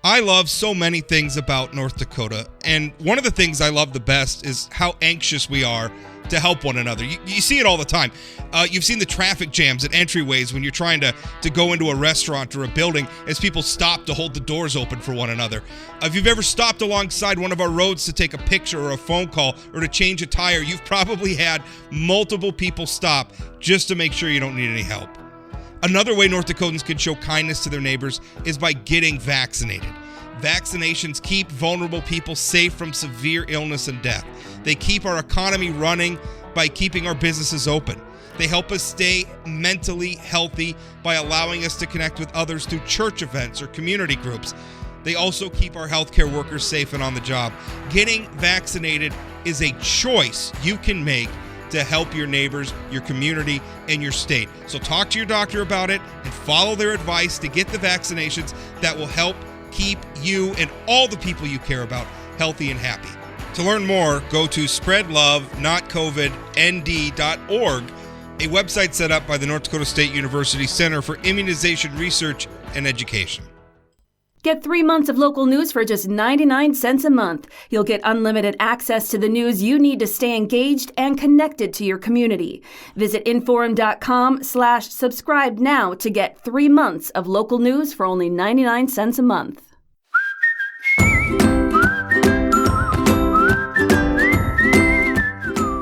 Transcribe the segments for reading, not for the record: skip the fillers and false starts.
I love so many things about North Dakota, and one of the things I love the best is how anxious we are to help one another. You see it all the time. You've seen the traffic jams at entryways when you're trying to go into a restaurant or a building as people stop to hold the doors open for one another. If you've ever stopped alongside one of our roads to take a picture or a phone call or to change a tire, you've probably had multiple people stop just to make sure you don't need any help. Another way North Dakotans can show kindness to their neighbors is by getting vaccinated. Vaccinations keep vulnerable people safe from severe illness and death. They keep our economy running by keeping our businesses open. They help us stay mentally healthy by allowing us to connect with others through church events or community groups. They also keep our healthcare workers safe and on the job. Getting vaccinated is a choice you can make to help your neighbors, your community, and your state. So talk to your doctor about it and follow their advice to get the vaccinations that will help keep you and all the people you care about healthy and happy. To learn more, go to spreadlovenotcovidnd.org, a website set up by the North Dakota State University Center for Immunization Research and Education. Get 3 months of local news for just 99 cents a month. You'll get unlimited access to the news you need to stay engaged and connected to your community. Visit inforum.com/subscribe now to get 3 months of local news for only 99 cents a month.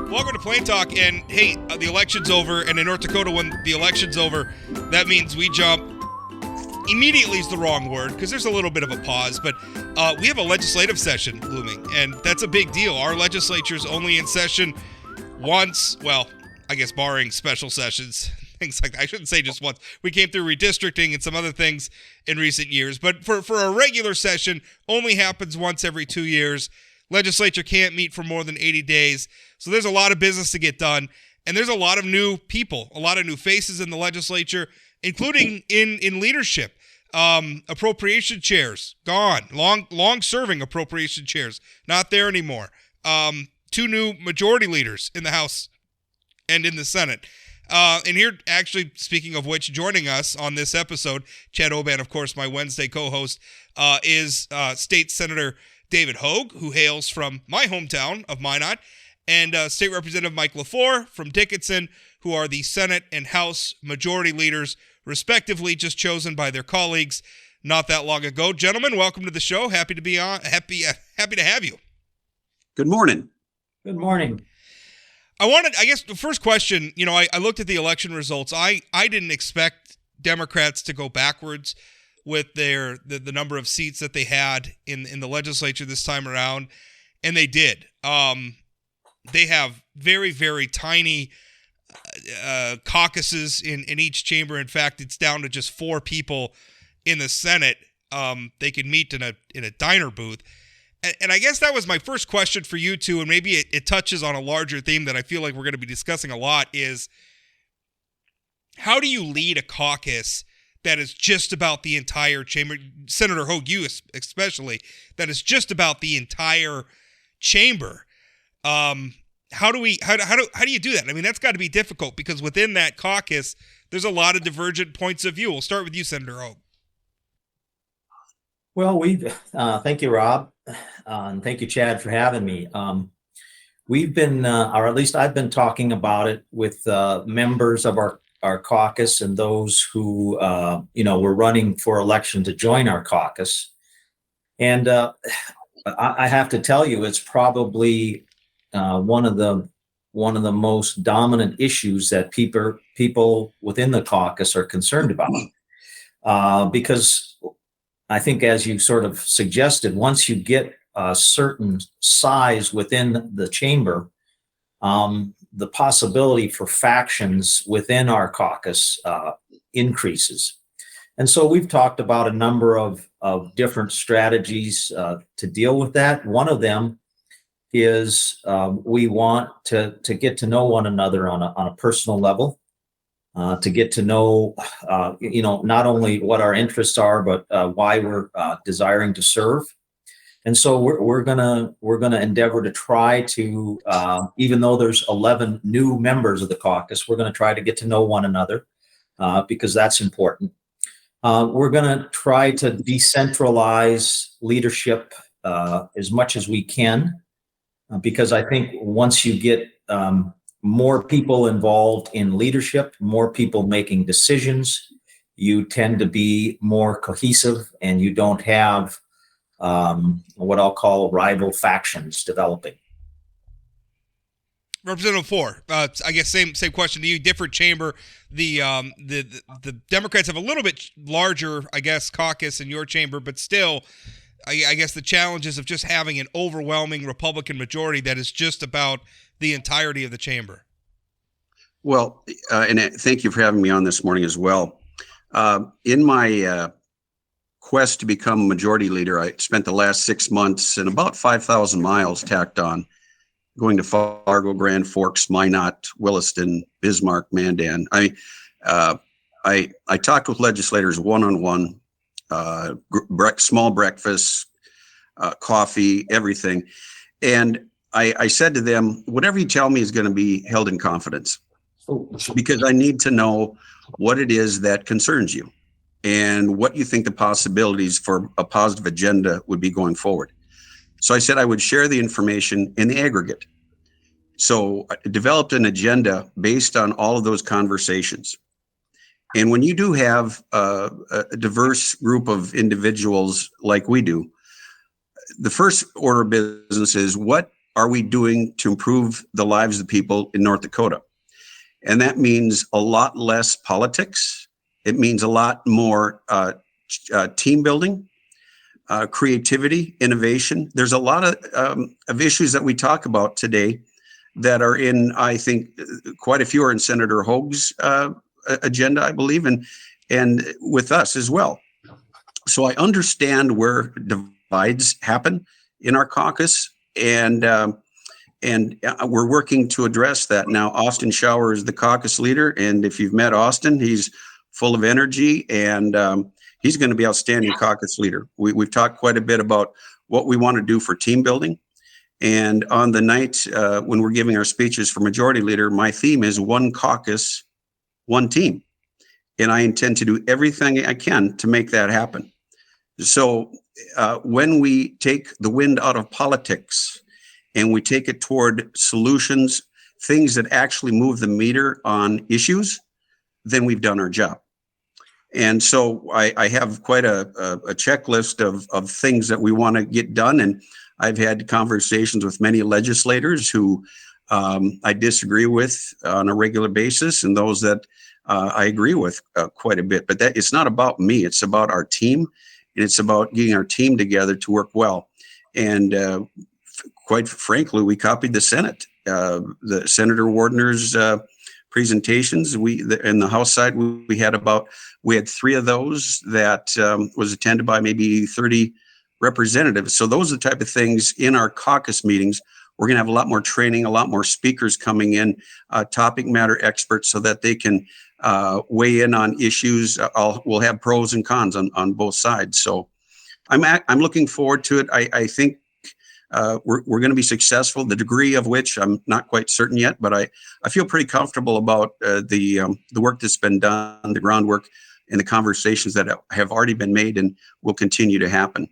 Welcome to Plain Talk, and hey, the election's over, and in North Dakota, when the election's over, that means we jump. Immediately is the wrong word, because there's a little bit of a pause, but we have a legislative session looming, and that's a big deal. Our legislature's only in session once, well, I guess barring special sessions, things like that. I shouldn't say just once. We came through redistricting and some other things in recent years, but for a regular session, only happens once every 2 years. Legislature can't meet for more than 80 days, so there's a lot of business to get done, and there's a lot of new people, a lot of new faces in the legislature, including in leadership. Appropriation chairs, gone. Long-serving appropriation chairs, not there anymore. 2 new majority leaders in the House and in the Senate. And here, actually, speaking of which, joining us on this episode, Chad Oban, of course, my Wednesday co-host, is State Senator David Hogue, who hails from my hometown of Minot, and State Representative Mike Lefor from Dickinson, who are the Senate and House majority leaders, respectively, just chosen by their colleagues not that long ago. Gentlemen, welcome to the show. Happy to be on. Happy to have you. Good morning. Good morning. I guess the first question, I looked at the election results. I didn't expect Democrats to go backwards with the number of seats that they had in the legislature this time around, and they did. They have very, very tiny caucuses in each chamber. In fact, it's down to just 4 people in the Senate. They can meet in a diner booth. And I guess that was my first question for you two, and maybe it touches on a larger theme that I feel like we're going to be discussing a lot, is how do you lead a caucus that is just about the entire chamber? Senator Hogue, you especially, that is just about the entire chamber. How do you do that? I mean, that's got to be difficult, because within that caucus, there's a lot of divergent points of view. We'll start with you, Senator Hogue. Well, thank you, Rob, and thank you, Chad, for having me. We've been, or at least I've been talking about it with members of our caucus and those who, were running for election to join our caucus. And I have to tell you, it's probably one of the most dominant issues that people within the caucus are concerned about, because I think, as you sort of suggested, once you get a certain size within the chamber, the possibility for factions within our caucus increases. And so we've talked about a number of different strategies to deal with that. One of them is we want to get to know one another on a personal level, to get to know, not only what our interests are, but why we're desiring to serve. And so we're gonna endeavor to try to, even though there's 11 new members of the caucus, we're gonna try to get to know one another, because that's important. We're going to try to decentralize leadership as much as we can, because I think once you get more people involved in leadership, more people making decisions, you tend to be more cohesive, and you don't have what I'll call rival factions developing. Representative Four, I guess same question to you. Different chamber. The Democrats have a little bit larger, I guess, caucus in your chamber, but still, I guess the challenges of just having an overwhelming Republican majority that is just about the entirety of the chamber. Well, and thank you for having me on this morning as well. In my quest to become majority leader, I spent the last 6 months and about 5,000 miles tacked on, going to Fargo, Grand Forks, Minot, Williston, Bismarck, Mandan. I talked with legislators one-on-one, small breakfast, coffee, everything. And I said to them, whatever you tell me is going to be held in confidence, because I need to know what it is that concerns you and what you think the possibilities for a positive agenda would be going forward. So I said I would share the information in the aggregate. So I developed an agenda based on all of those conversations. And when you do have a diverse group of individuals like we do, the first order of business is, what are we doing to improve the lives of the people in North Dakota? And that means a lot less politics. It means a lot more team building, creativity, innovation. There's a lot of issues that we talk about today that are in, I think, quite a few are in Senator Hogue's agenda, I believe, and with us as well. So I understand where divides happen in our caucus, and we're working to address that. Now, Austin Schauer is the caucus leader, and if you've met Austin, he's full of energy, and he's going to be outstanding caucus leader. We've talked quite a bit about what we want to do for team building. And on the night when we're giving our speeches for majority leader, my theme is one caucus, one team. And I intend to do everything I can to make that happen. So when we take the wind out of politics and we take it toward solutions, things that actually move the meter on issues, then we've done our job. And so I have quite a checklist of things that we want to get done. And I've had conversations with many legislators who I disagree with on a regular basis, and those that I agree with quite a bit. But it's not about me. It's about our team, and it's about getting our team together to work well. And quite frankly, we copied the Senate. The Senator Wardner's presentations. In the House side, we had 3 of those that was attended by maybe 30 representatives. So those are the type of things in our caucus meetings. We're going to have a lot more training, a lot more speakers coming in, topic matter experts, so that they can weigh in on issues. We'll have pros and cons on both sides. So I'm looking forward to it. I think we're going to be successful. The degree of which I'm not quite certain yet, but I feel pretty comfortable about the work that's been done, the groundwork, and the conversations that have already been made and will continue to happen.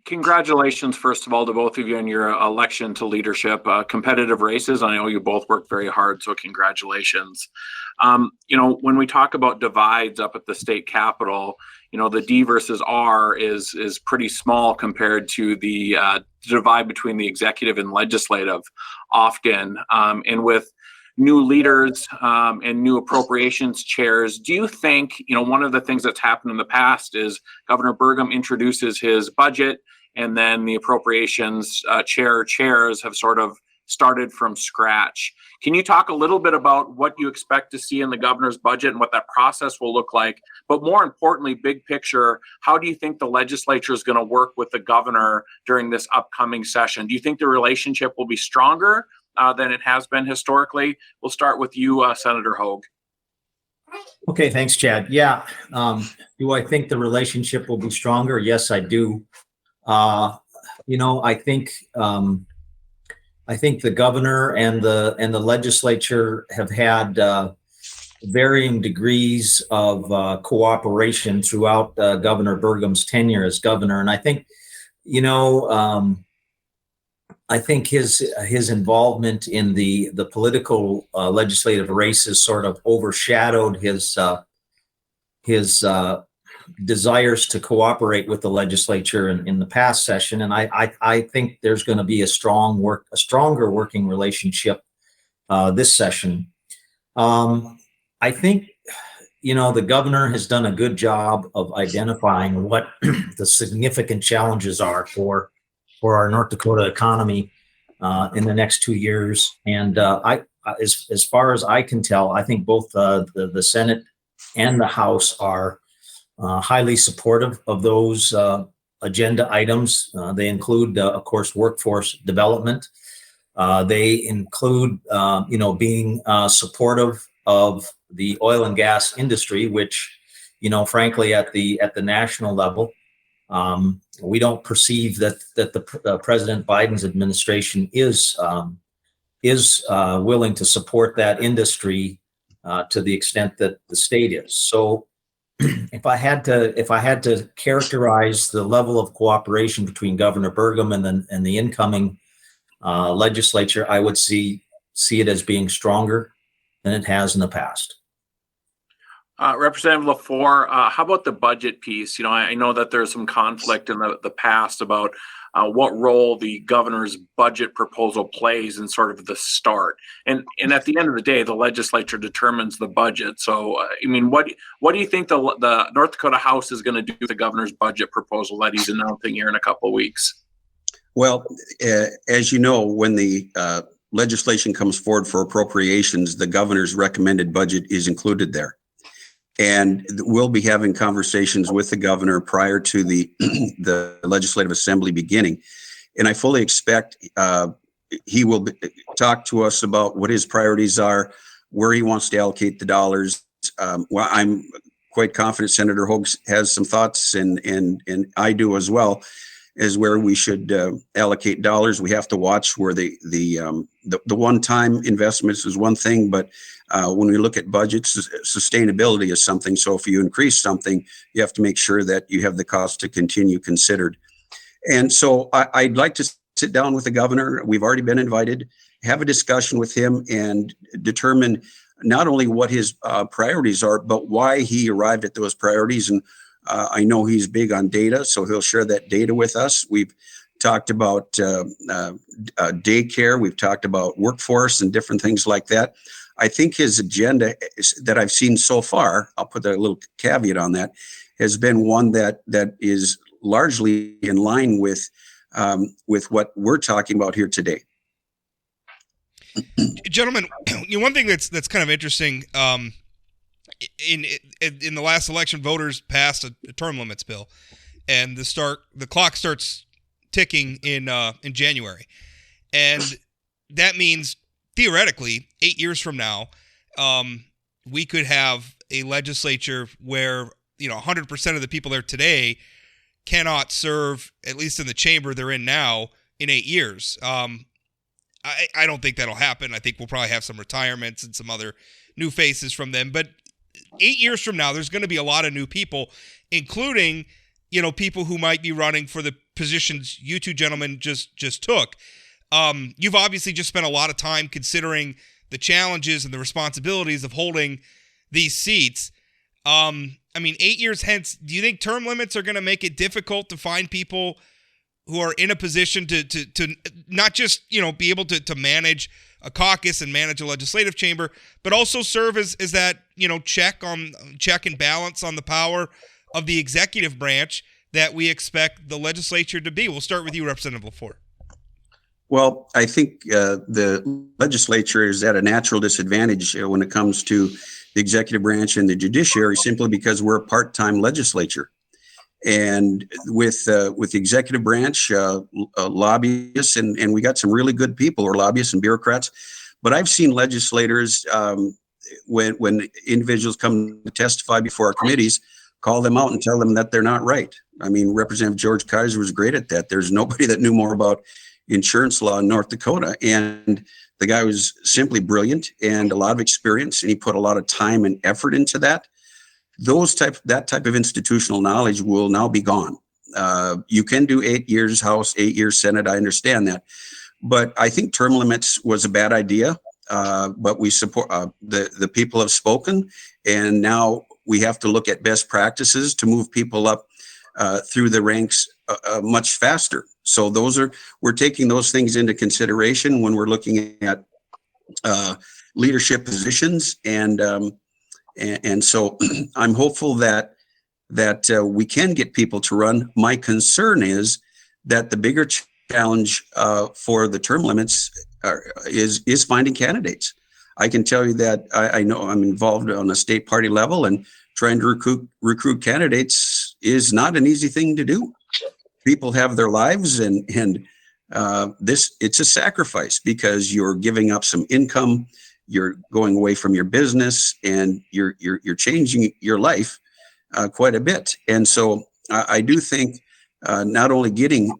Congratulations, first of all, to both of you on your election to leadership. Competitive races, I know you both worked very hard, so congratulations. When we talk about divides up at the state capitol, the D versus R is pretty small compared to the divide between the executive and legislative often. And with new leaders and new appropriations chairs, do you think, one of the things that's happened in the past is Governor Burgum introduces his budget, and then the appropriations chairs have sort of started from scratch. Can you talk a little bit about what you expect to see in the governor's budget and what that process will look like? But more importantly, big picture, how do you think the legislature is going to work with the governor during this upcoming session? Do you think the relationship will be stronger than it has been historically? We'll start with you, Senator Hogue. Okay, thanks, Chad. Yeah, do I think the relationship will be stronger? Yes, I do. I think the governor and the legislature have had varying degrees of cooperation throughout Governor Burgum's tenure as governor. And I think, I think his involvement in the political legislative races sort of overshadowed his desires to cooperate with the legislature in the past session. And I think there's going to be a stronger working relationship this session. I think, the governor has done a good job of identifying what the significant challenges are for our North Dakota economy in the next 2 years. And as far as I can tell, I think both the Senate and the House are highly supportive of those agenda items. They include, of course, workforce development. They include, being supportive of the oil and gas industry, which, frankly, at the national level, we don't perceive that the President Biden's administration is willing to support that industry to the extent that the state is. So, if I had to characterize the level of cooperation between Governor Burgum and the incoming legislature, I would see it as being stronger than it has in the past. Representative Lefor, how about the budget piece? I know that there's some conflict in the past about what role the governor's budget proposal plays in sort of the start. And at the end of the day, the legislature determines the budget. So, what do you think the North Dakota House is going to do with the governor's budget proposal that he's announcing here in a couple of weeks? Well, as you know, when the legislation comes forward for appropriations, the governor's recommended budget is included there. And we'll be having conversations with the governor prior to the Legislative Assembly beginning. And I fully expect he will talk to us about what his priorities are, where he wants to allocate the dollars. Well, I'm quite confident Senator Hogue has some thoughts, and I do as well, as where we should allocate dollars. We have to watch where the one-time investments is one thing, but when we look at budgets, sustainability is something. So if you increase something, you have to make sure that you have the cost to continue considered. And so I'd like to sit down with the governor. We've already been invited, have a discussion with him and determine not only what his priorities are, but why he arrived at those priorities. And I know he's big on data, so he'll share that data with us. We've talked about daycare. We've talked about workforce and different things like that. I think his agenda that I've seen so far, I'll put a little caveat on that, has been one that is largely in line with what we're talking about here today. Gentlemen, one thing that's kind of interesting, in the last election, voters passed a term limits bill, and the clock starts ticking in January, and that means theoretically 8 years from now, we could have a legislature where 100% of the people there today cannot serve, at least in the chamber they're in now, in 8 years. I don't think that'll happen. I think we'll probably have some retirements and some other new faces from them. But 8 years from now, there's going to be a lot of new people, including, people who might be running for the positions you two gentlemen just took. You've obviously just spent a lot of time considering the challenges and the responsibilities of holding these seats. 8 years hence, do you think term limits are going to make it difficult to find people who are in a position to not just, be able to manage a caucus and manage a legislative chamber, but also serve as that, check and balance on the power of the executive branch that we expect the legislature to be? We'll start with you, Representative Lefor. Well, I think the legislature is at a natural disadvantage when it comes to the executive branch and the judiciary, simply because we're a part-time legislature. And with the executive branch, lobbyists, and we got some really good people who are lobbyists and bureaucrats. But I've seen legislators, when individuals come to testify before our committees, call them out and tell them that they're not right. I mean, Representative George Kaiser was great at that. There's nobody that knew more about insurance law in North Dakota. And the guy was simply brilliant and a lot of experience, and he put a lot of time and effort into that. That type of institutional knowledge will now be gone. You can do 8 years House, 8 years Senate. I understand that. But I think term limits was a bad idea. But we support, the people have spoken, and now we have to look at best practices to move people up through the ranks much faster. So we're taking those things into consideration when we're looking at leadership positions. And so I'm hopeful that we can get people to run. My concern is that the bigger challenge for the term limits is finding candidates. I can tell you that I know I'm involved on a state party level, and trying to recruit candidates is not an easy thing to do. People have their lives, and it's a sacrifice because you're giving up some income, you're going away from your business, and you're changing your life quite a bit. And so I do think not only getting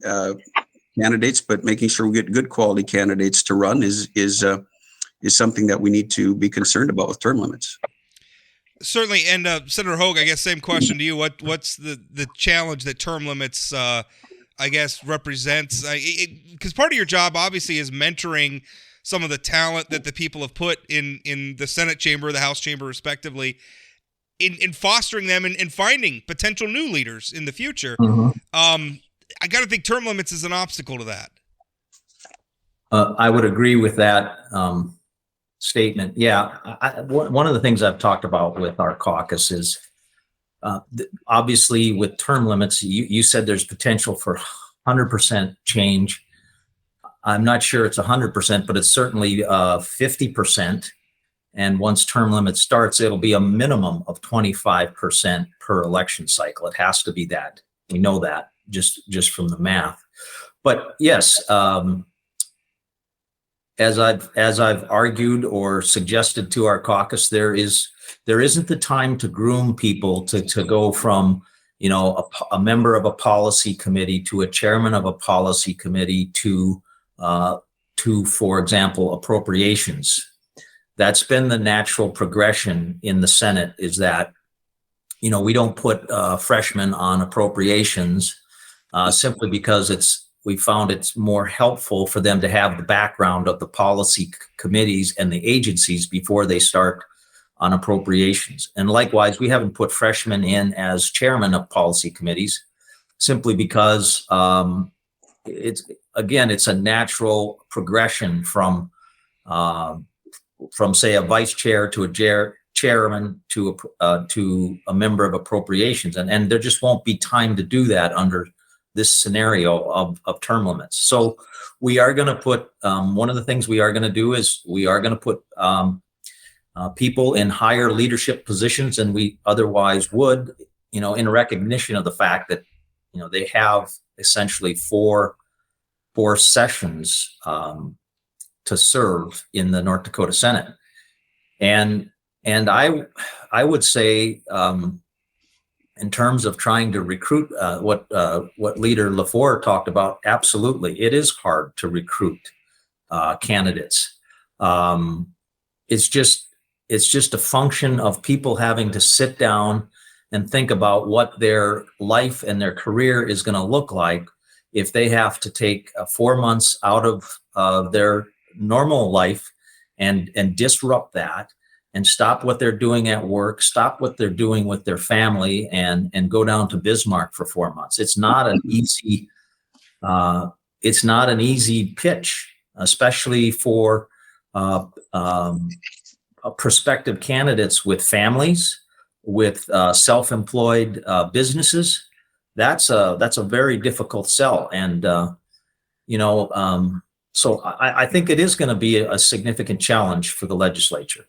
candidates, but making sure we get good quality candidates to run is something that we need to be concerned about with term limits. Certainly. And Senator Hogue, I guess same question to you. What's the challenge that term limits, I guess, represents? Because part of your job obviously is mentoring some of the talent that the people have put in the Senate chamber, the House chamber, respectively, in fostering them and finding potential new leaders in the future. Mm-hmm. I got to think term limits is an obstacle to that. I would agree with that statement. Yeah. One of the things I've talked about with our caucus is obviously with term limits, you said there's potential for 100% change. I'm not sure it's 100%, but it's certainly 50%. And once term limit starts, it'll be a minimum of 25% per election cycle. It has to be that. We know that just from the math. But yes, as I've argued or suggested to our caucus, there isn't the time to groom people to go from, a member of a policy committee to a chairman of a policy committee to, for example, appropriations. That's been the natural progression in the Senate, is that, we don't put freshmen on appropriations simply because we found it's more helpful for them to have the background of the policy committees and the agencies before they start on appropriations. And likewise, we haven't put freshmen in as chairman of policy committees simply because it's a natural progression from say a vice chair to a chairman to a member of appropriations, and there just won't be time to do that under this scenario of term limits. So we are going to put one of the things we are going to do is we are going to put people in higher leadership positions than we otherwise would, in recognition of the fact that they have essentially four sessions to serve in the North Dakota Senate. And I would say, in terms of trying to recruit, what Leader Lefor talked about, absolutely, it is hard to recruit candidates. It's just a function of people having to sit down and think about what their life and their career is going to look like if they have to take 4 months out of their normal life and disrupt that and stop what they're doing at work, stop what they're doing with their family, and go down to Bismarck for 4 months. It's not an easy pitch, especially for prospective candidates with families, with self-employed businesses. That's a very difficult sell, and so I think it is going to be a significant challenge for the legislature.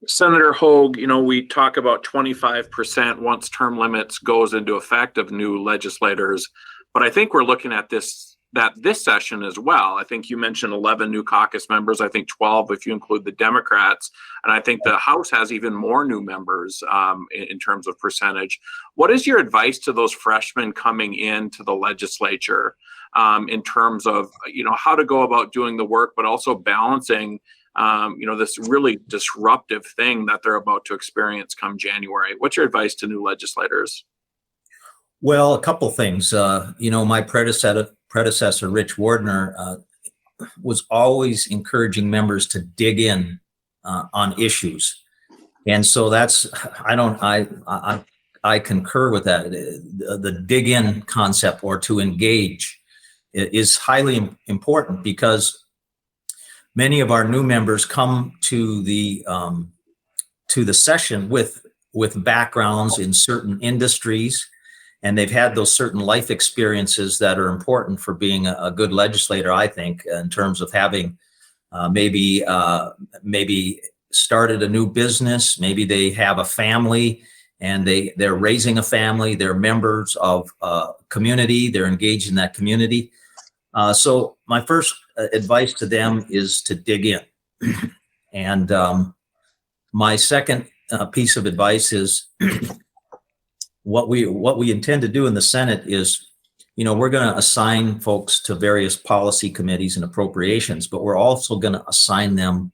Senator Hogue, we talk about 25% once term limits goes into effect of new legislators, but I think we're looking at this that this session as well. I think you mentioned 11 new caucus members. I think 12 if you include the Democrats. And I think the House has even more new members in terms of percentage. What is your advice to those freshmen coming into the legislature in terms of, how to go about doing the work, but also balancing, this really disruptive thing that they're about to experience come January? What's your advice to new legislators? Well, a couple things. My predecessor, Rich Wardner, was always encouraging members to dig in on issues, and so I concur with that. The dig in concept, or to engage, is highly important, because many of our new members come to the session with backgrounds in certain industries, and they've had those certain life experiences that are important for being a good legislator, I think, in terms of having maybe started a new business. Maybe they have a family and they're raising a family. They're members of a community. They're engaged in that community. So my first advice to them is to dig in. And my second piece of advice is what we intend to do in the Senate is, we're going to assign folks to various policy committees and appropriations, but we're also going to assign them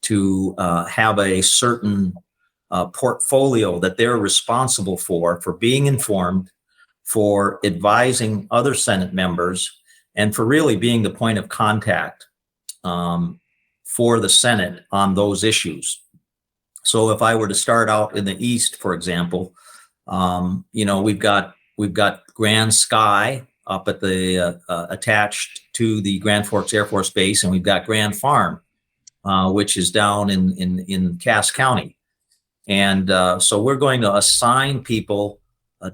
to have a certain portfolio that they're responsible for being informed, for advising other Senate members, and for really being the point of contact for the Senate on those issues. So if I were to start out in the East, for example, we've got Grand Sky up at the attached to the Grand Forks Air Force Base, and we've got Grand Farm, which is down in Cass County. And so we're going to assign people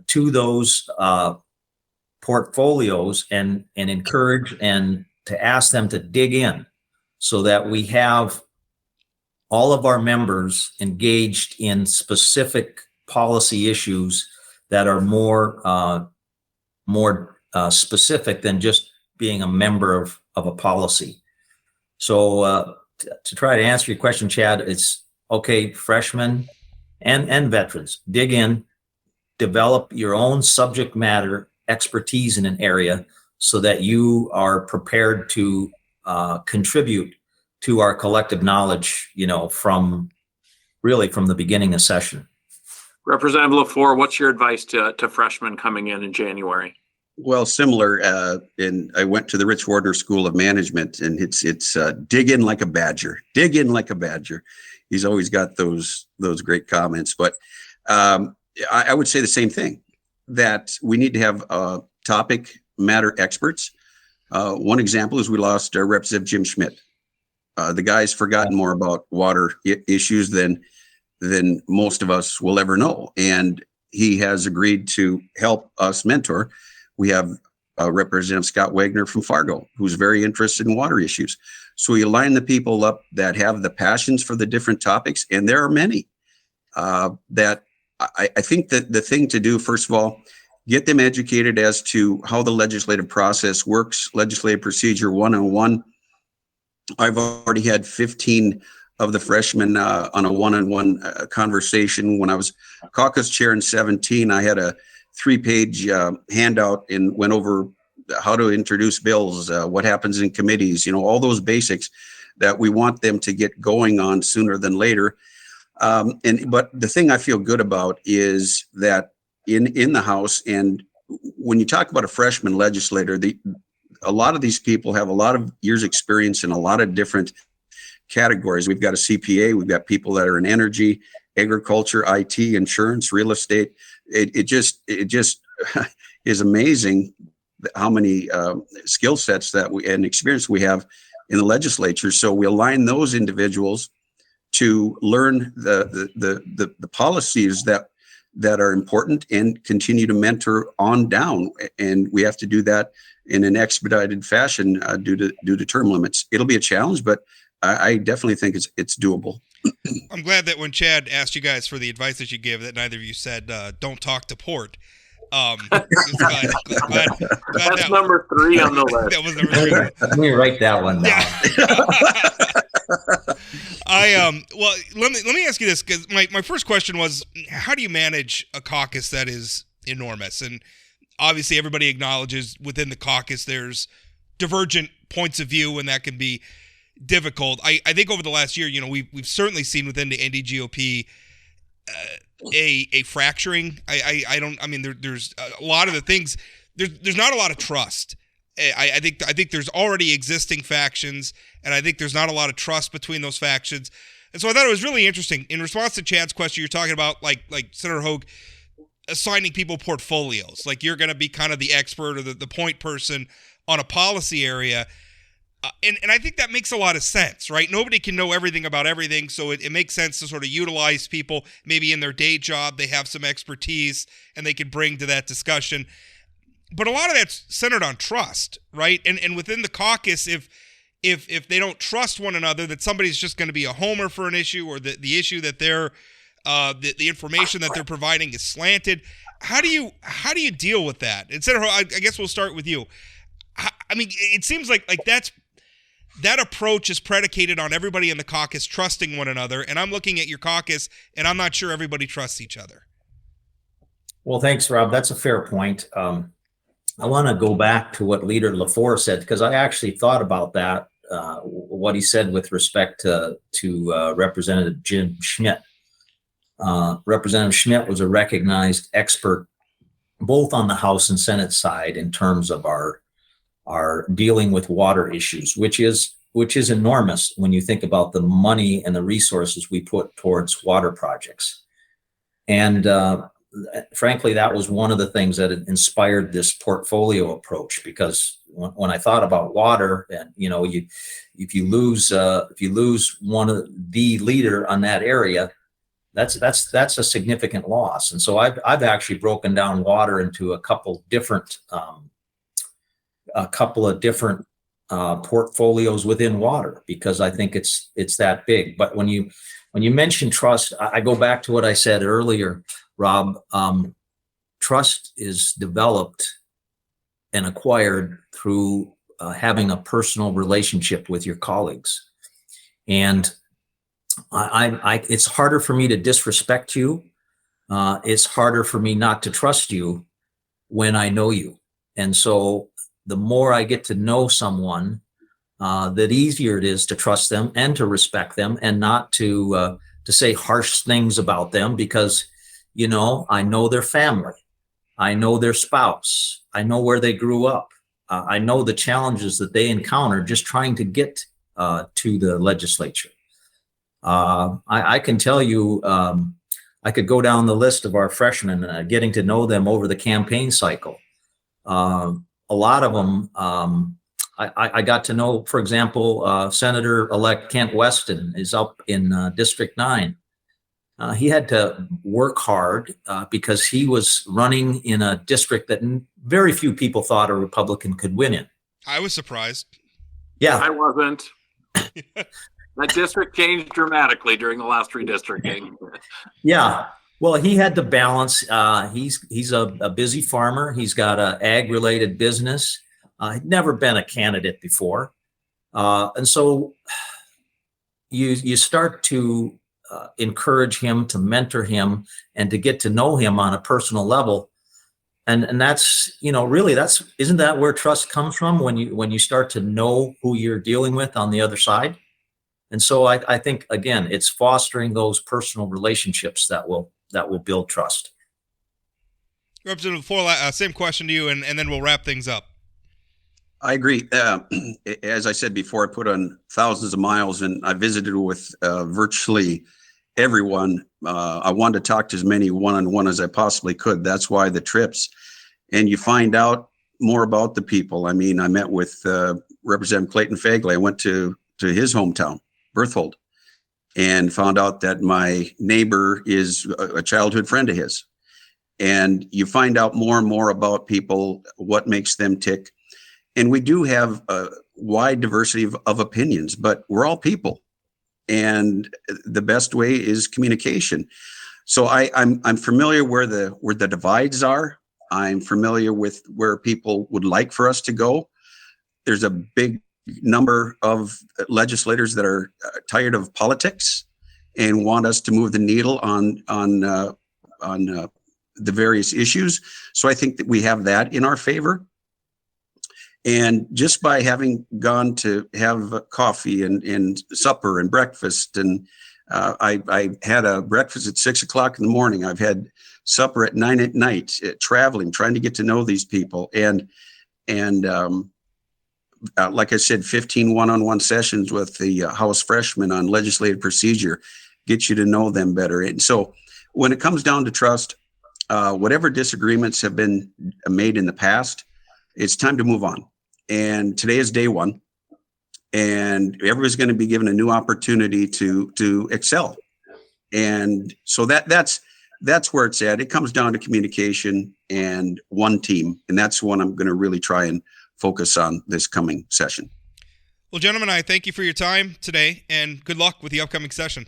to those portfolios and encourage and to ask them to dig in, so that we have all of our members engaged in specific policy issues that are more specific than just being a member of a policy. So to try to answer your question, Chad, it's okay, freshmen and veterans, dig in, develop your own subject matter expertise in an area so that you are prepared to contribute to our collective knowledge, from the beginning of session. Representative Lefor, what's your advice to freshmen coming in January? Well, similar. And I went to the Rich Wardner School of Management, and it's dig in like a badger. Dig in like a badger. He's always got those great comments. But I would say the same thing, that we need to have topic matter experts. One example is we lost our Representative Jim Schmidt. The guy's forgotten more about water issues than most of us will ever know. And he has agreed to help us mentor. We have Representative Scott Wagner from Fargo, who's very interested in water issues. So we align the people up that have the passions for the different topics. And there are many that I think that the thing to do, first of all, get them educated as to how the legislative process works, legislative procedure 101. I've already had 15 of the freshmen on a one-on-one conversation. When I was caucus chair in 17, I had a 3-page handout and went over how to introduce bills, what happens in committees, all those basics that we want them to get going on sooner than later. But the thing I feel good about is that in the House, and when you talk about a freshman legislator, a lot of these people have a lot of years experience in a lot of different categories. We've got a CPA, we've got people that are in energy, agriculture, IT, insurance, real estate. It just is amazing how many skill sets and experience we have in the legislature. So we align those individuals to learn the policies that are important and continue to mentor on down. And we have to do that in an expedited fashion due to term limits. It'll be a challenge, but I definitely think it's doable. I'm glad that when Chad asked you guys for the advice that you give, that neither of you said, don't talk to Port. Glad That's that, number 3 on the list. that was number 3. Let me write that one down. Well, let me ask you this, because my first question was, how do you manage a caucus that is enormous? And obviously everybody acknowledges within the caucus there's divergent points of view, and that can be difficult. I think over the last year, we've certainly seen within the NDGOP a fracturing. There's a lot of the things. There's not a lot of trust. I think there's already existing factions, and I think there's not a lot of trust between those factions. And so I thought it was really interesting. In response to Chad's question, you're talking about like Senator Hogue assigning people portfolios. Like you're going to be kind of the expert or the point person on a policy area. And I think that makes a lot of sense, right? Nobody can know everything about everything, so it makes sense to sort of utilize people. Maybe in their day job, they have some expertise, and they can bring to that discussion. But a lot of that's centered on trust, right? And within the caucus, if they don't trust one another, that somebody's just going to be a homer for an issue, or the issue that they're the information that they're providing is slanted. How do you deal with that? Senator, I guess we'll start with you. I mean, it seems like that approach is predicated on everybody in the caucus trusting one another, and I'm looking at your caucus, and I'm not sure everybody trusts each other. Well, thanks, Rob. That's a fair point. I want to go back to what Leader Lefor said, because I actually thought about that, what he said with respect to Representative Jim Schmidt. Representative Schmidt was a recognized expert both on the House and Senate side in terms of our dealing with water issues, which is enormous when you think about the money and the resources we put towards water projects. And frankly, that was one of the things that inspired this portfolio approach, because when I thought about water, and if you lose one of the leader on that area, that's a significant loss. And so I've actually broken down water into a couple of different portfolios within water, because I think it's that big. But when you mention trust, I go back to what I said earlier, Rob. Trust is developed and acquired through having a personal relationship with your colleagues. And it's harder for me to disrespect you. It's harder for me not to trust you when I know you. And so the more I get to know someone, the easier it is to trust them and to respect them, and not to say harsh things about them, because, I know their family. I know their spouse. I know where they grew up. I know the challenges that they encounter just trying to get to the legislature. I can tell you, I could go down the list of our freshmen, getting to know them over the campaign cycle. A lot of them, I got to know, for example, Senator-elect Kent Weston is up in District 9. He had to work hard because he was running in a district that very few people thought a Republican could win in. I was surprised. Yeah. I wasn't. That district changed dramatically during the last redistricting. Yeah. Well, he had to balance. He's a busy farmer. He's got an ag-related business. He'd never been a candidate before. And so you start to encourage him, to mentor him, and to get to know him on a personal level. And that's, really, isn't that where trust comes from, when you start to know who you're dealing with on the other side? And so I think, again, it's fostering those personal relationships that will build trust. Representative Lefor, same question to you, and then we'll wrap things up. I agree. As I said before, I put on thousands of miles, and I visited with virtually everyone. I wanted to talk to as many one-on-one as I possibly could. That's why the trips. And you find out more about the people. I mean, I met with Representative Clayton Fagley. I went to his hometown, Berthold, and found out that my neighbor is a childhood friend of his. And you find out more and more about people, what makes them tick. And we do have a wide diversity of opinions, but we're all people. And the best way is communication. So I'm familiar where the divides are. I'm familiar with where people would like for us to go. There's a big number of legislators that are tired of politics and want us to move the needle on the various issues. So I think that we have that in our favor. And just by having gone to have coffee and supper and breakfast, and I had a breakfast at 6 o'clock in the morning. I've had supper at 9 at night, traveling, trying to get to know these people. And like I said, 15 one-on-one sessions with the House freshmen on legislative procedure, get you to know them better. And so when it comes down to trust, whatever disagreements have been made in the past, it's time to move on. And today is day one, and everybody's going to be given a new opportunity to excel. And so that's where it's at. It comes down to communication and one team, and that's what I'm going to really try and focus on this coming session. Well, gentlemen, I thank you for your time today, and good luck with the upcoming session.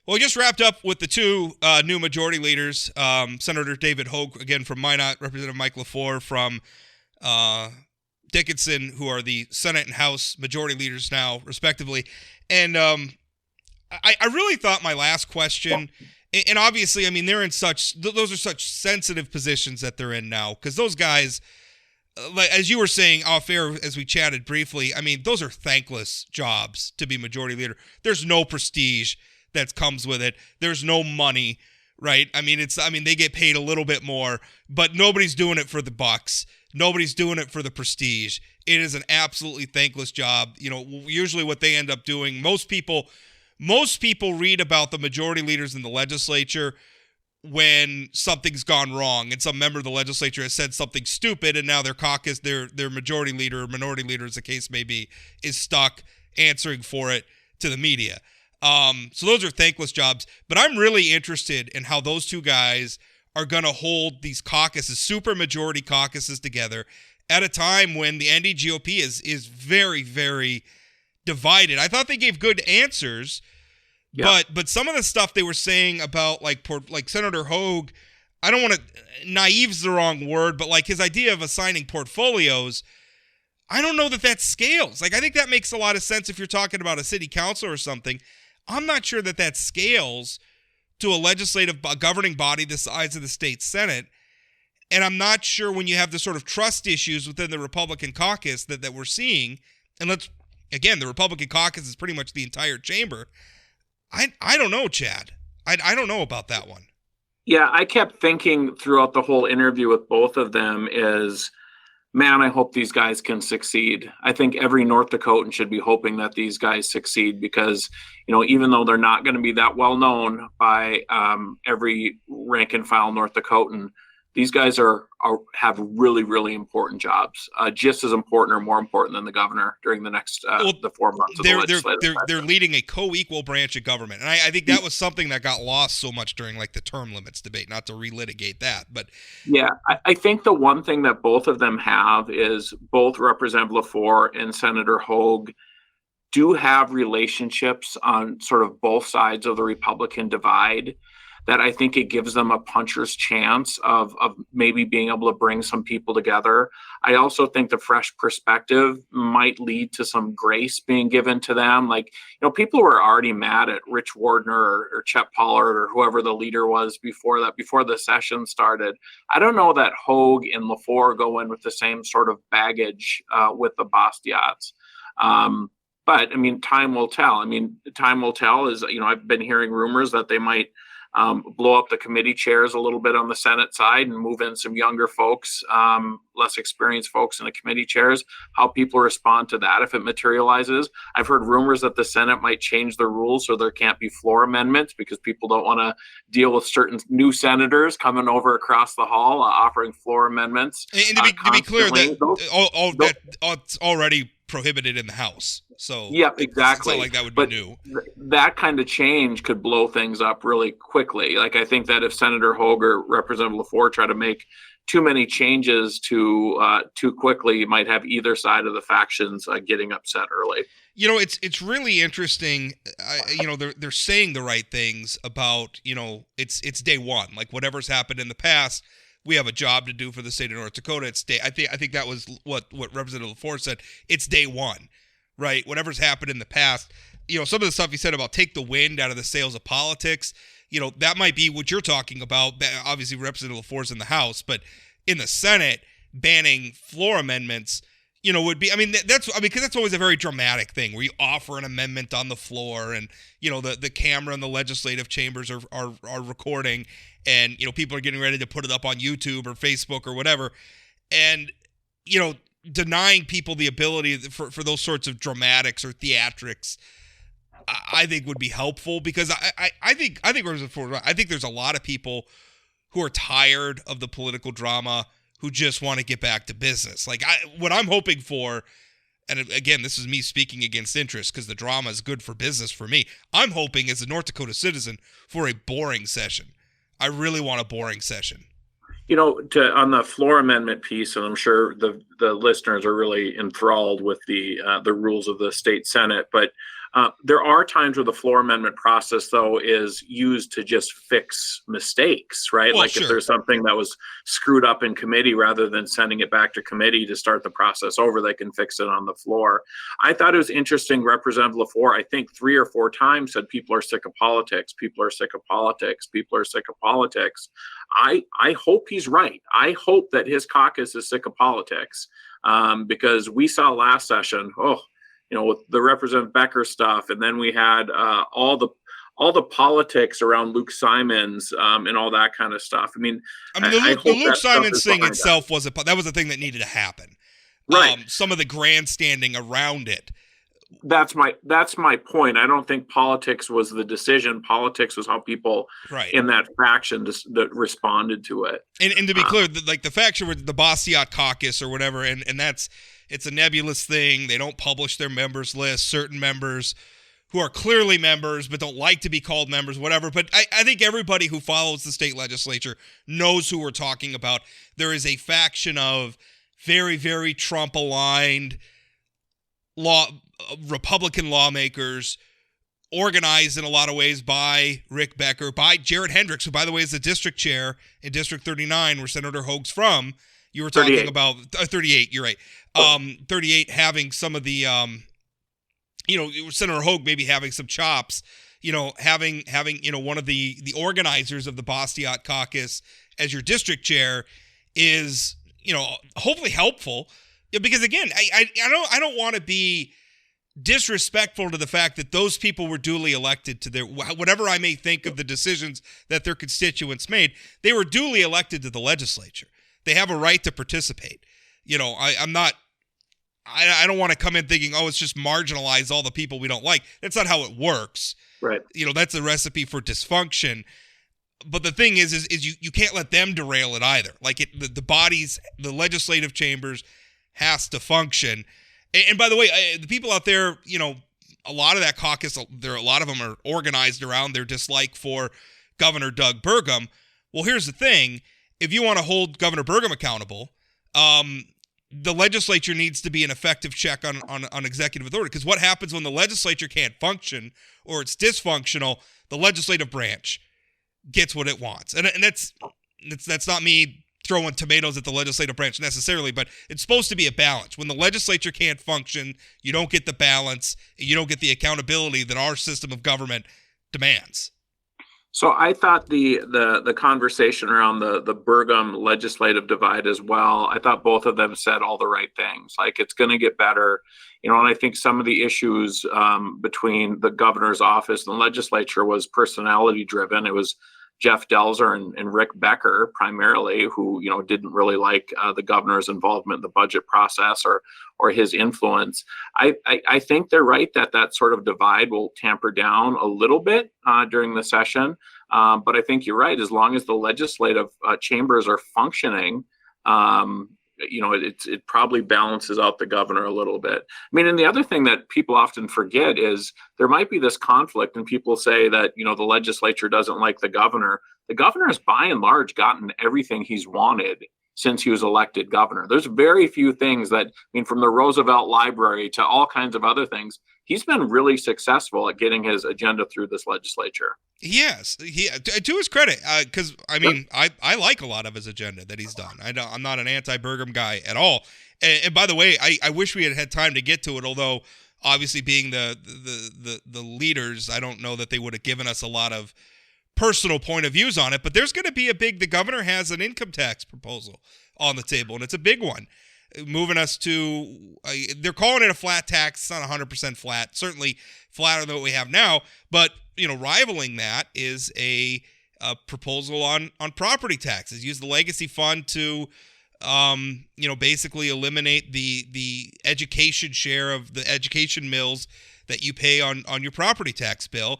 Well, we just wrapped up with the two new majority leaders, Senator David Hogue, again from Minot, Representative Mike Lefor from Dickinson, who are the Senate and House majority leaders now, respectively. And I really thought my last question, and obviously, I mean, they're in those are such sensitive positions that they're in now, because those guys, like as you were saying off air as we chatted briefly, I mean, those are thankless jobs to be majority leader. There's no prestige that comes with it. There's no money, right? I mean, they get paid a little bit more, but nobody's doing it for the bucks. Nobody's doing it for the prestige. It is an absolutely thankless job. You know, usually what they end up doing, most people read about the majority leaders in the legislature when something's gone wrong and some member of the legislature has said something stupid, and now their caucus, their majority leader or minority leader, as the case may be, is stuck answering for it to the media. So those are thankless jobs, but I'm really interested in how those two guys are going to hold these caucuses, super majority caucuses together at a time when the NDGOP is very, very divided. I thought they gave good answers, but some of the stuff they were saying about like Senator Hogue, I don't want to, naive's the wrong word, but like his idea of assigning portfolios, I don't know that scales. Like, I think that makes a lot of sense if you're talking about a city council or something. I'm not sure that scales to a legislative governing body the size of the state Senate. And I'm not sure when you have the sort of trust issues within the Republican caucus that we're seeing. And the Republican caucus is pretty much the entire chamber. I don't know, Chad. I don't know about that one. Yeah, I kept thinking throughout the whole interview with both of them is, man, I hope these guys can succeed. I think every North Dakotan should be hoping that these guys succeed because, you know, even though they're not going to be that well known by every rank and file North Dakotan, these guys have really, really important jobs, just as important or more important than the governor during the next the 4 months of the legislative session. They're leading a co-equal branch of government, and I think that was something that got lost so much during like the term limits debate. Not to relitigate that, but yeah, I think the one thing that both of them have is both Representative Lefor and Senator Hogue do have relationships on sort of both sides of the Republican divide that I think it gives them a puncher's chance of maybe being able to bring some people together. I also think the fresh perspective might lead to some grace being given to them. Like, you know, people were already mad at Rich Wardner or Chet Pollard or whoever the leader was before the session started. I don't know that Hogue and Lefor go in with the same sort of baggage with the Bastiats. But I mean, time will tell. Time will tell is, you know, I've been hearing rumors that they might blow up the committee chairs a little bit on the Senate side and move in some younger folks, less experienced folks in the committee chairs, how people respond to that if it materializes. I've heard rumors that the Senate might change the rules so there can't be floor amendments because people don't want to deal with certain new senators coming over across the hall offering floor amendments. And to be clear, that's already prohibited in the House. So yep, exactly. It's not like that would be new. That kind of change could blow things up really quickly. Like, I think that if Senator Hogue or Representative Lefor try to make too many changes too quickly, you might have either side of the factions getting upset early. You know, it's really interesting. They're saying the right things about, it's day one. Like, whatever's happened in the past, we have a job to do for the state of North Dakota. I think that was what Representative Lefor said. It's day one, right? Whatever's happened in the past. Some of the stuff he said about take the wind out of the sails of politics. That might be what you're talking about. Obviously, Representative Lefor's in the House, but in the Senate, banning floor amendments, would be. Because that's always a very dramatic thing where you offer an amendment on the floor, and the camera in the legislative chambers are recording, and people are getting ready to put it up on YouTube or Facebook or whatever, and denying people the ability for those sorts of dramatics or theatrics, I think would be helpful, because I think there's a lot of people who are tired of the political drama, who just want to get back to business. Like, what I'm hoping for, and again, this is me speaking against interest because the drama is good for business for me. I'm hoping as a North Dakota citizen for a boring session. I really want a boring session. On the floor amendment piece, and I'm sure the listeners are really enthralled with the rules of the state Senate, but there are times where the floor amendment process, though, is used to just fix mistakes, right? Well, like, sure. If there's something that was screwed up in committee, rather than sending it back to committee to start the process over, they can fix it on the floor. I thought it was interesting. Representative Lefor, I think 3 or 4 times, said people are sick of politics. People are sick of politics. People are sick of politics. I hope he's right. I hope that his caucus is sick of politics, because we saw last session, with the Representative Becker stuff, and then we had all the politics around Luke Simons and all that kind of stuff. The Luke Simons thing itself was the thing that needed to happen. Right. Some of the grandstanding around it. That's my point. I don't think politics was the decision. Politics was how people in that faction that responded to it. And to be clear, the faction with the Bastiat caucus or whatever, and it's a nebulous thing. They don't publish their members list. Certain members who are clearly members but don't like to be called members, whatever. But I think everybody who follows the state legislature knows who we're talking about. There is a faction of very, very Trump-aligned Republican lawmakers, organized in a lot of ways by Rick Becker, by Jared Hendricks, who, by the way, is the district chair in District 39, where Senator Hogue's from. You were talking 38. about 38. You're right. 38 having some of the, Senator Hogue maybe having some chops. Having one of the organizers of the Bastiat caucus as your district chair is, hopefully helpful. Because again, I don't want to be disrespectful to the fact that those people were duly elected to their, whatever I may think of the decisions that their constituents made, they were duly elected to the legislature. They have a right to participate. I don't want to come in thinking, it's just marginalize all the people we don't like. That's not how it works. Right. That's a recipe for dysfunction. But the thing is you can't let them derail it either. Like, the bodies, the legislative chambers has to function. And by the way, the people out there, a lot of that caucus, a lot of them are organized around their dislike for Governor Doug Burgum. Well, here's the thing. If you want to hold Governor Burgum accountable, the legislature needs to be an effective check on executive authority. Because what happens when the legislature can't function or it's dysfunctional? The legislative branch gets what it wants. And that's not me throwing tomatoes at the legislative branch necessarily, but it's supposed to be a balance. When the legislature can't function, you don't get the balance, and you don't get the accountability that our system of government demands. So I thought the conversation around the Burgum legislative divide as well, I thought both of them said all the right things. Like, it's going to get better. And I think some of the issues between the governor's office and the legislature was personality driven. It was Jeff Delzer and Rick Becker primarily, who, didn't really like the governor's involvement in the budget process or his influence. I think they're right that sort of divide will tamper down a little bit during the session. But I think you're right. As long as the legislative chambers are functioning, it probably balances out the governor a little bit. I mean, and the other thing that people often forget is there might be this conflict, and people say that, the legislature doesn't like the governor. The governor has by and large gotten everything he's wanted since he was elected governor. There's very few things from the Roosevelt Library to all kinds of other things, he's been really successful at getting his agenda through this legislature. Yes, to his credit, because I like a lot of his agenda that he's done. I'm not an anti-Burgum guy at all. And by the way, I wish we had time to get to it. Although obviously being the leaders, I don't know that they would have given us a lot of personal point of views on it. But there's going to be the governor has an income tax proposal on the table, and it's a big one, moving us to they're calling it a flat tax. It's not 100% flat, certainly flatter than what we have now, but rivaling that is a proposal on property taxes. Use the legacy fund to basically eliminate the education share of the education mills that you pay on your property tax bill.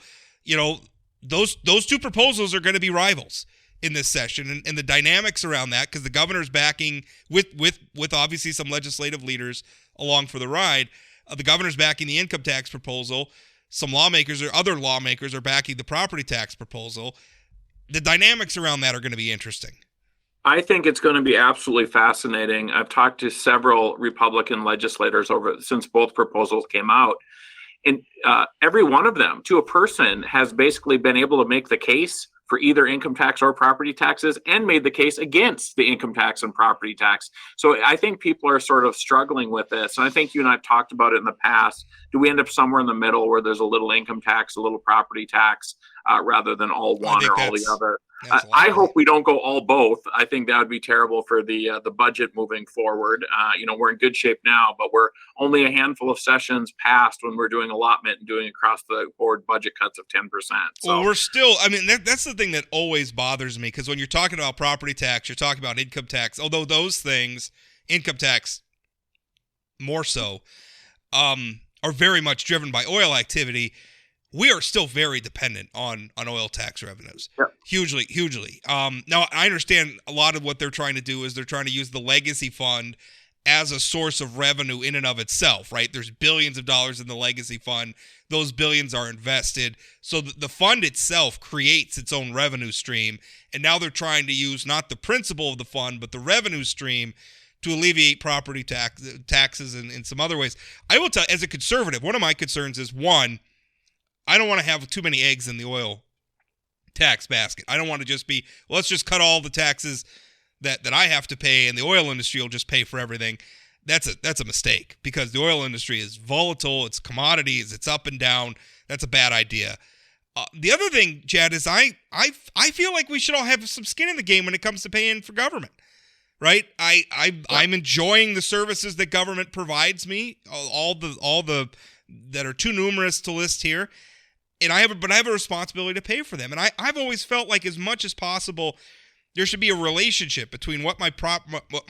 Those two proposals are going to be rivals in this session, and the dynamics around that, because the governor's backing with obviously some legislative leaders along for the ride. The governor's backing the income tax proposal. Some lawmakers or other lawmakers are backing the property tax proposal. The dynamics around that are going to be interesting. I think it's going to be absolutely fascinating. I've talked to several Republican legislators since both proposals came out, and every one of them, to a person, has basically been able to make the case for either income tax or property taxes and made the case against the income tax and property tax. So I think people are sort of struggling with this. And I think you and I have talked about it in the past. Do we end up somewhere in the middle where there's a little income tax, a little property tax, rather than all one or all the other? I hope we don't go all both. I think that would be terrible for the budget moving forward. We're in good shape now, but we're only a handful of sessions past when we're doing allotment and doing across the board budget cuts of 10%. So. Well, we're still, that's the thing that always bothers me, because when you're talking about property tax, you're talking about income tax, although those things, income tax more so, are very much driven by oil activity. We are still very dependent on oil tax revenues. Yep. Hugely. Now, I understand a lot of what they're trying to do is they're trying to use the legacy fund as a source of revenue in and of itself, right? There's billions of dollars in the legacy fund. Those billions are invested. So the fund itself creates its own revenue stream. And now they're trying to use not the principle of the fund, but the revenue stream to alleviate property taxes and in some other ways. I will tell, as a conservative, one of my concerns is, one, I don't want to have too many eggs in the oil tax basket. I don't want to just be, let's just cut all the taxes that I have to pay and the oil industry will just pay for everything. That's a mistake, because the oil industry is volatile, it's commodities, it's up and down. That's a bad idea. The other thing, Chad, is I feel like we should all have some skin in the game when it comes to paying for government, right? I'm enjoying the services that government provides me, all the that are too numerous to list here. And I have a responsibility to pay for them. And I've always felt like, as much as possible, there should be a relationship between what my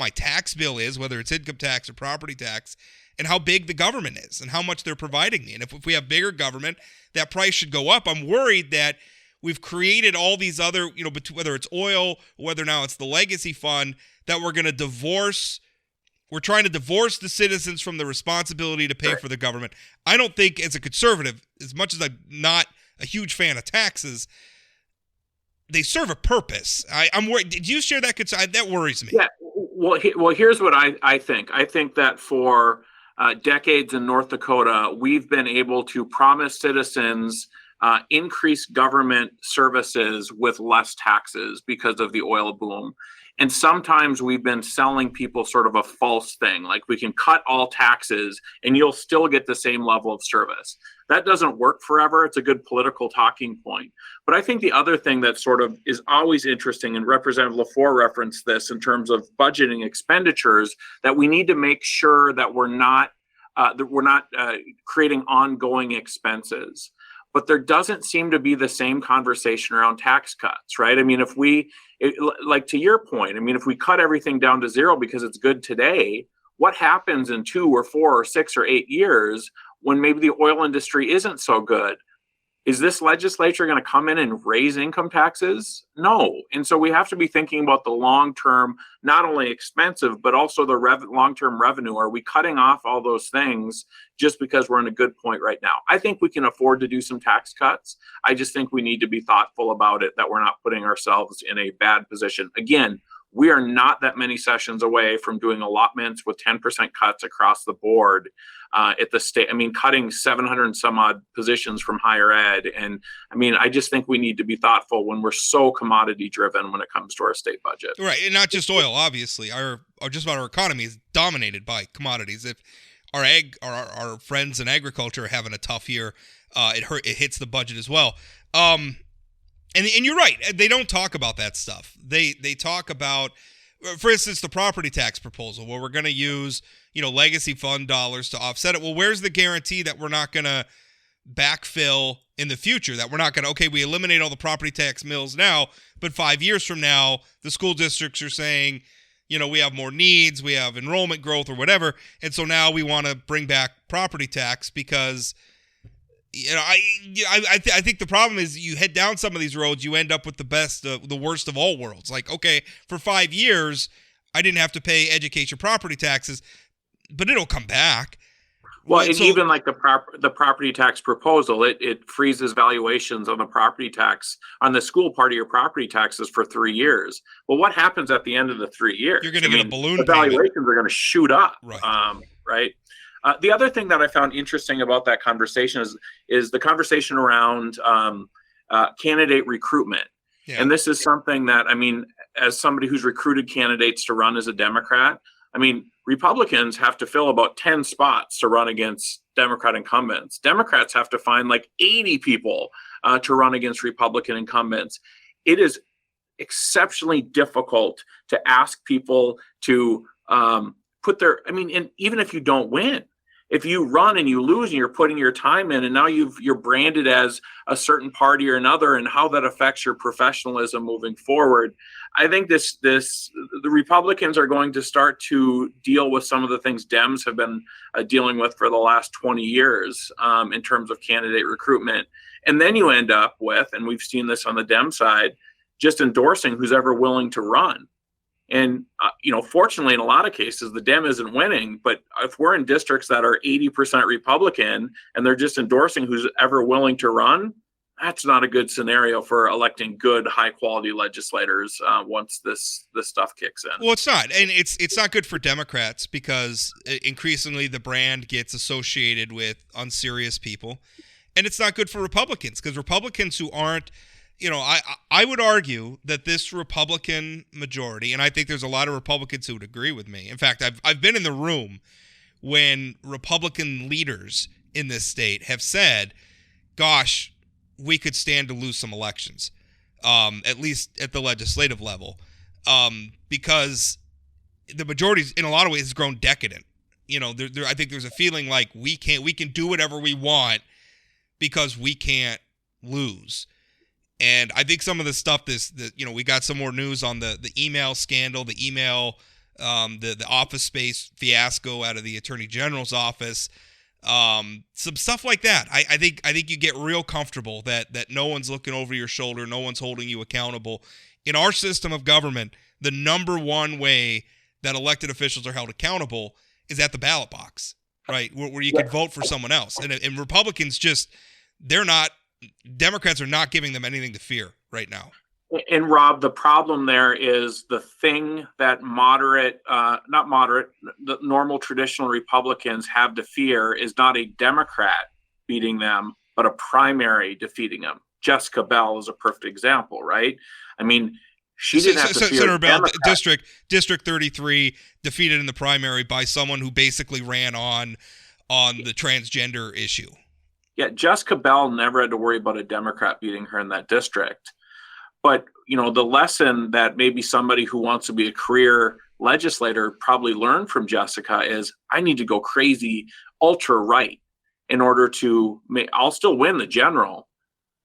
tax bill is, whether it's income tax or property tax, and how big the government is and how much they're providing me. And if we have bigger government, that price should go up. I'm worried that we've created all these other, whether it's oil, or whether now it's the legacy fund, that we're going to divorce. We're trying to divorce the citizens from the responsibility to pay for the government. I don't think, as a conservative, as much as I'm not a huge fan of taxes, they serve a purpose. I'm worried. Did you share that concern? That worries me. Yeah. Well, here's what I think. I think that for decades in North Dakota, we've been able to promise citizens increased government services with less taxes because of the oil boom. And sometimes we've been selling people sort of a false thing, like we can cut all taxes and you'll still get the same level of service. That doesn't work forever. It's a good political talking point. But I think the other thing that sort of is always interesting, and Representative Lefor referenced this in terms of budgeting expenditures, that we need to make sure that we're not creating ongoing expenses. but there doesn't seem to be the same conversation around tax cuts, right? I mean, like to your point, I mean, if we cut everything down to zero because it's good today, what happens in 2 or 4 or 6 or 8 years when maybe the oil industry isn't so good? Is this legislature going to come in and raise income taxes? No. And so we have to be thinking about the long-term, not only expensive, but also the long-term revenue. Are we cutting off all those things just because we're in a good point right now? I think we can afford to do some tax cuts. I just think we need to be thoughtful about it, that we're not putting ourselves in a bad position. Again, we are not that many sessions away from doing allotments with 10% cuts across the board at the state. I mean, cutting 700 and some odd positions from higher ed. And I mean, I just think we need to be thoughtful when we're so commodity driven when it comes to our state budget. Right. And not just oil, obviously. Just about our economy is dominated by commodities. If our friends in agriculture are having a tough year, it hits the budget as well. And you're right. They don't talk about that stuff. They talk about, for instance, the property tax proposal, where we're going to use, legacy fund dollars to offset it. Well, where's the guarantee that we're not going to backfill in the future? That we're not going to, okay, we eliminate all the property tax mills now, but 5 years from now, the school districts are saying, we have more needs, we have enrollment growth or whatever, and so now we want to bring back property tax because I think the problem is you head down some of these roads, you end up with the worst of all worlds. Like, okay, for 5 years, I didn't have to pay education property taxes, but it'll come back. Well, and even like the property tax proposal, it freezes valuations on the property tax, on the school part of your property taxes for 3 years. Well, what happens at the end of the 3 years? You're going to get a balloon payment. Valuations are going to shoot up, right? Right. The other thing that I found interesting about that conversation is the conversation around candidate recruitment. Yeah. And this is something that, I mean, as somebody who's recruited candidates to run as a Democrat, I mean, Republicans have to fill about 10 spots to run against Democrat incumbents. Democrats have to find like 80 people to run against Republican incumbents. It is exceptionally difficult to ask people to put their, I mean, and even if you don't win, if you run and you lose and you're putting your time in and now you're branded as a certain party or another, and how that affects your professionalism moving forward, I think the Republicans are going to start to deal with some of the things Dems have been dealing with for the last 20 years in terms of candidate recruitment. And then you end up with, and we've seen this on the Dem side, just endorsing who's ever willing to run. And, fortunately, in a lot of cases, the Dem isn't winning. But if we're in districts that are 80% Republican and they're just endorsing who's ever willing to run, that's not a good scenario for electing good, high-quality legislators once this stuff kicks in. Well, it's not. And it's not good for Democrats because increasingly the brand gets associated with unserious people. And it's not good for Republicans because Republicans who aren't, I would argue that this Republican majority, and I think there's a lot of Republicans who would agree with me. In fact, I've been in the room when Republican leaders in this state have said, gosh, we could stand to lose some elections, at least at the legislative level, because the majority, in a lot of ways, has grown decadent. I think there's a feeling like we can do whatever we want because we can't lose. And I think some of the stuff we got some more news on the email scandal, the email, the office space fiasco out of the Attorney General's office, some stuff like that. I think you get real comfortable that no one's looking over your shoulder, no one's holding you accountable. In our system of government, the number one way that elected officials are held accountable is at the ballot box, right? Where you can vote for someone else. And Republicans Democrats are not giving them anything to fear right now. And Rob, the problem there is the thing that the normal traditional Republicans have to fear is not a Democrat beating them, but a primary defeating them. Jessica Bell is a perfect example, right? I mean, she didn't have to fear Senator Bell, Democrats. District 33, defeated in the primary by someone who basically ran on the transgender issue. Yeah, Jessica Bell never had to worry about a Democrat beating her in that district. But, the lesson that maybe somebody who wants to be a career legislator probably learned from Jessica is I need to go crazy ultra right. in order to I'll still win the general,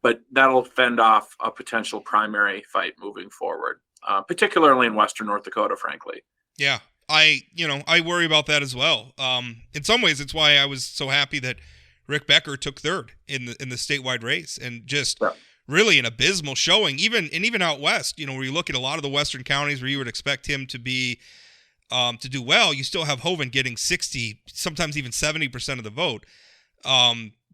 but that'll fend off a potential primary fight moving forward, particularly in Western North Dakota, frankly. Yeah, I worry about that as well. In some ways, it's why I was so happy that Rick Becker took third in the statewide race, and just really an abysmal showing, even out west. Where you look at a lot of the western counties where you would expect him to be to do well, you still have Hoven getting 60, sometimes even 70% of the vote.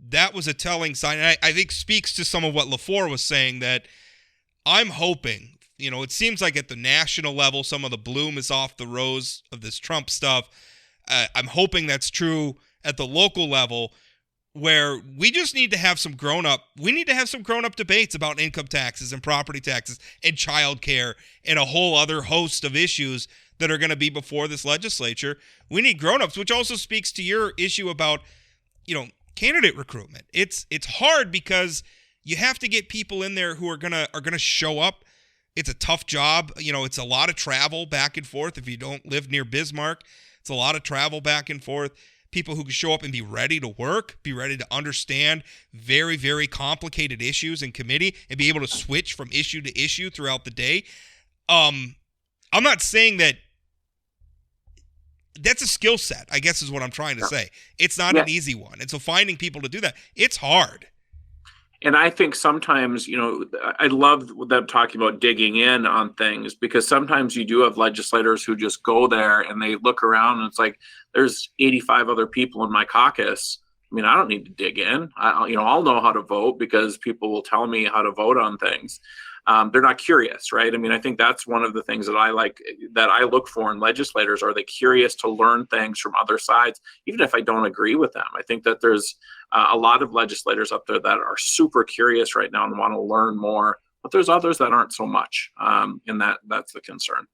That was a telling sign, and I think speaks to some of what Lefor was saying, that I'm hoping, it seems like at the national level, some of the bloom is off the rose of this Trump stuff. I'm hoping that's true at the local level, where we just need to have some grown-up debates about income taxes and property taxes and childcare and a whole other host of issues that are going to be before this legislature. We need grown-ups, which also speaks to your issue about, candidate recruitment. It's hard because you have to get people in there who are gonna show up. It's a tough job. It's a lot of travel back and forth. If you don't live near Bismarck, it's a lot of travel back and forth. People who can show up and be ready to work, be ready to understand very, very complicated issues in committee, and be able to switch from issue to issue throughout the day. I'm not saying that that's a skill set, I guess is what I'm trying to say. It's not an easy one. And so finding people to do that, it's hard. And I think sometimes, I love them talking about digging in on things, because sometimes you do have legislators who just go there and they look around and it's like, there's 85 other people in my caucus. I don't need to dig in. I'll know how to vote because people will tell me how to vote on things. They're not curious, right? I think that's one of the things that I look for in legislators. Are they curious to learn things from other sides, even if I don't agree with them? I think that there's a lot of legislators up there that are super curious right now and want to learn more, but there's others that aren't so much, and that's the concern.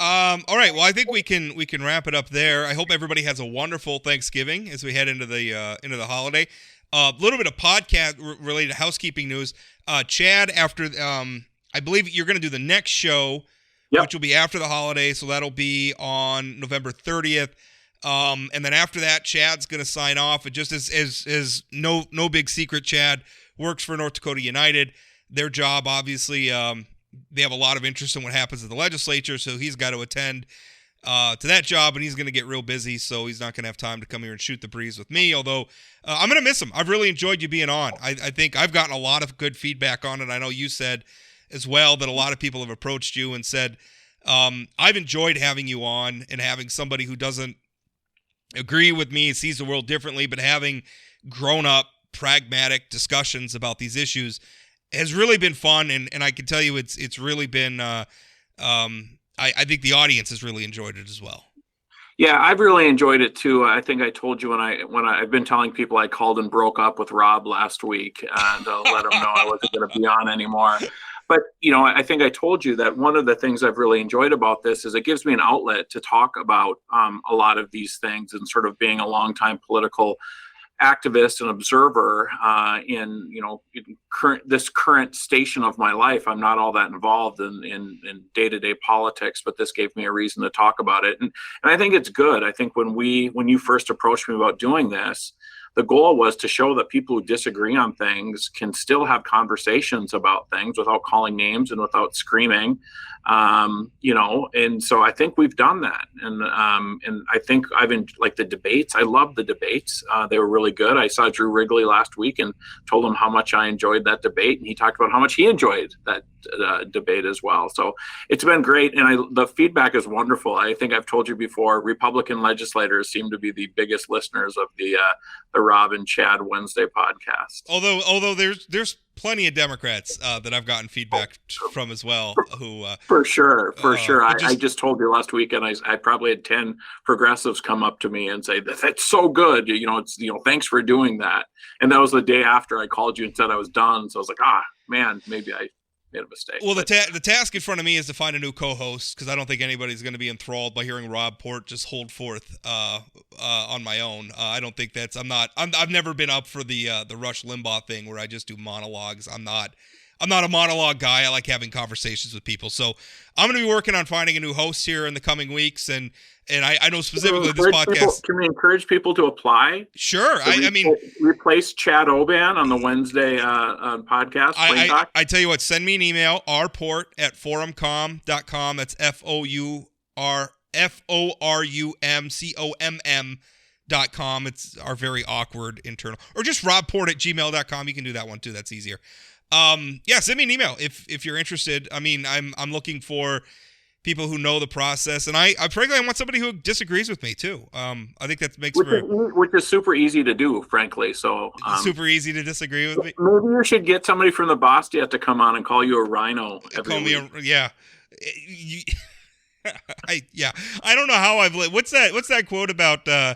All right. Well, I think we can wrap it up there. I hope everybody has a wonderful Thanksgiving as we head into the holiday. A little bit of podcast related housekeeping news. Chad, after I believe you're going to do the next show, which will be after the holiday, so that'll be on November 30th. And then after that, Chad's going to sign off. And just as no big secret, Chad works for North Dakota United. Their job, obviously, they have a lot of interest in what happens at the legislature, so he's got to attend to that job, and he's going to get real busy, so he's not going to have time to come here and shoot the breeze with me, although I'm going to miss him. I've really enjoyed you being on. I think I've gotten a lot of good feedback on it. I know you said as well that a lot of people have approached you and said, I've enjoyed having you on, and having somebody who doesn't agree with me, sees the world differently, but having grown-up, pragmatic discussions about these issues has really been fun, and I can tell you it's really been I think the audience has really enjoyed it as well. Yeah, I've really enjoyed it too. I think I told you when I've been telling people I called and broke up with Rob last week and let him know I wasn't going to be on anymore. But, I think I told you that one of the things I've really enjoyed about this is it gives me an outlet to talk about a lot of these things, and sort of being a longtime political activist and observer in this current station of my life. I'm not all that involved in day-to-day politics, but this gave me a reason to talk about it. And I think it's good. I think when you first approached me about doing this, the goal was to show that people who disagree on things can still have conversations about things without calling names and without screaming. And so I think we've done that. And I think like the debates. I love the debates. They were really good. I saw Drew Wrigley last week and told him how much I enjoyed that debate. And he talked about how much he enjoyed that debate as well. So it's been great. And the feedback is wonderful. I think I've told you before, Republican legislators seem to be the biggest listeners of the Rob and Chad Wednesday podcast. Although there's plenty of Democrats that I've gotten feedback from as well. Who for sure. I just told you last week, and I probably had 10 progressives come up to me and say that's so good. Thanks for doing that. And that was the day after I called you and said I was done. So I was like, man, maybe I made a mistake. Well, the task in front of me is to find a new co-host, because I don't think anybody's going to be enthralled by hearing Rob Port just hold forth on my own. I don't think I've never been up for the Rush Limbaugh thing where I just do monologues. I'm not not a monologue guy. I like having conversations with people. So I'm going to be working on finding a new host here in the coming weeks. And I know specifically this podcast. Can we encourage people to apply? Sure. I mean, replace Chad Oban on the Wednesday podcast. I tell you what, send me an email, rport@forumcom.com. That's FORUMCOMM.com. It's our very awkward internal, or just robport@gmail.com. You can do that one too. That's easier. Send me an email if you're interested. I mean, I'm looking for people who know the process, and I frankly I want somebody who disagrees with me too. I think that makes which is super easy to do, frankly. So super easy to disagree with me. Maybe you should get somebody from the Bostia to come on and call you a rhino. I don't know how I've lived. What's that quote about the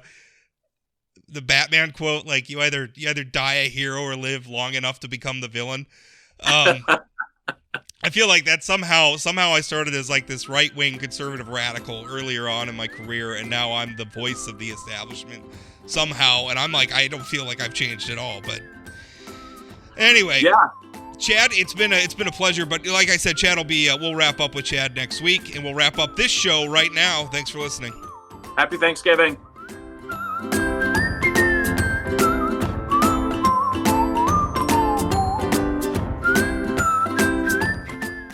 Batman quote? Like you either die a hero or live long enough to become the villain. I feel like that somehow I started as like this right-wing conservative radical earlier on in my career, and now I'm the voice of the establishment somehow, and I'm like, I don't feel like I've changed at all. But anyway, yeah, Chad, it's been a pleasure. But like I said, Chad will be we'll wrap up with Chad next week, and we'll wrap up this show right now. Thanks for listening. Happy Thanksgiving.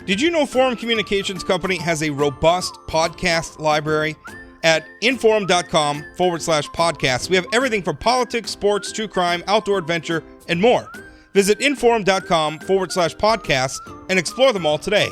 Did you know Forum Communications Company has a robust podcast library? At inforum.com/podcasts, we have everything from politics, sports, true crime, outdoor adventure, and more. Visit inforum.com/podcasts and explore them all today.